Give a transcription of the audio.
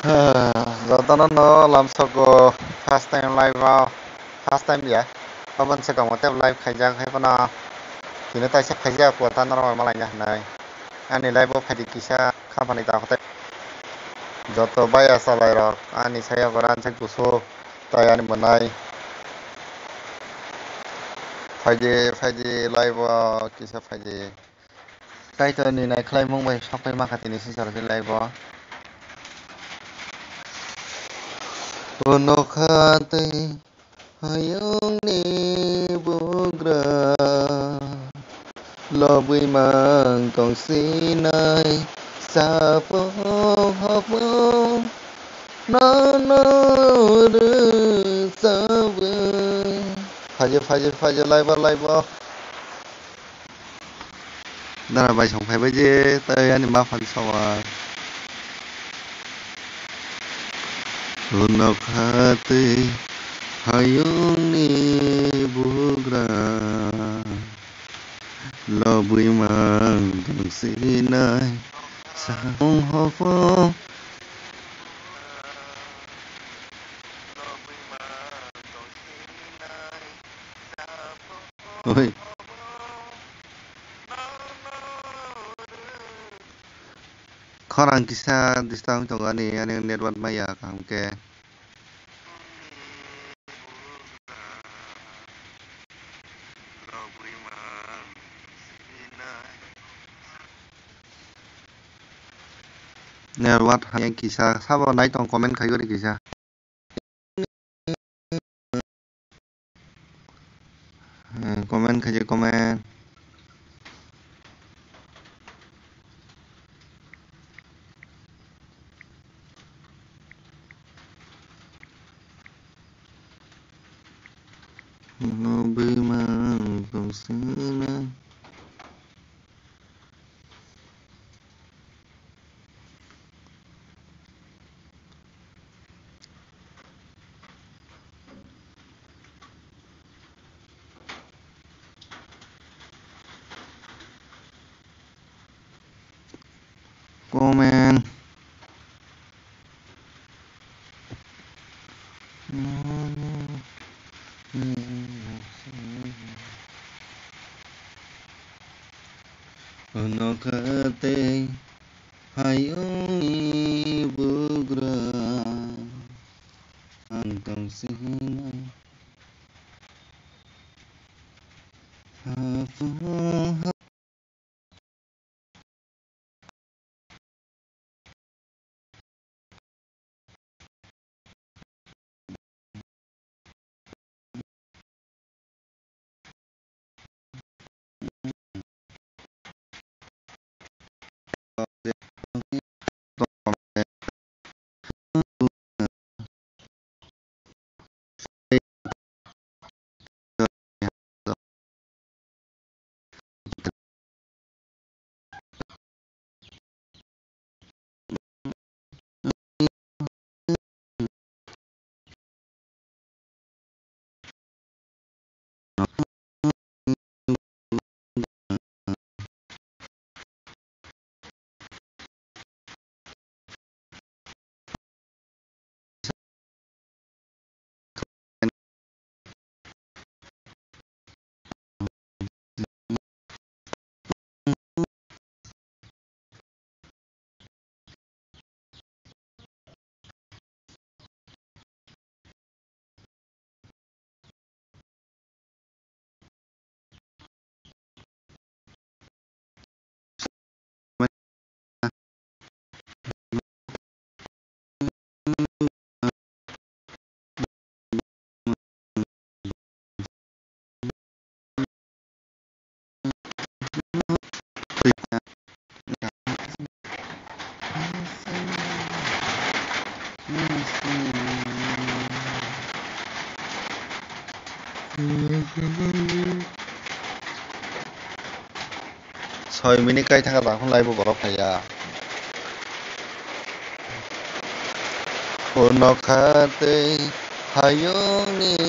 Rồi tao nó làm sao có first time live vào first time vậy? Tao vẫn sẽ còn một tiếp live khai giang hay nó thì nó tay sẽ khai giang của tao nó rồi mà lại nhá này anh này live khai đi kisah kapan tao có joto bay asal live rồi anh saya koran saya kuso tay anh bên này phải đi live kisah phải đi cái tên này khai mong bay sắp phải mắc hati này xin chào live Unokate hayong ni bugra Lobui mang tong sinay sa po hapmo na na ru sa Faje live Đó là bài sống phải với dê tới anh ba phần sau à Unokate hayong ni bugra Lobui mang tong sinay sa po hapmo Ôi Khorang kisah di tahun tong ani network maya kam ke network yang kisah sabo nai tong comment khai gori kisah comment khai comment nó bị mang tong sinay comment Unokate hayong ni bugra Antong sinay Hapong Soy mini kai thang ta không live bộ phải ya Unokate hayong ni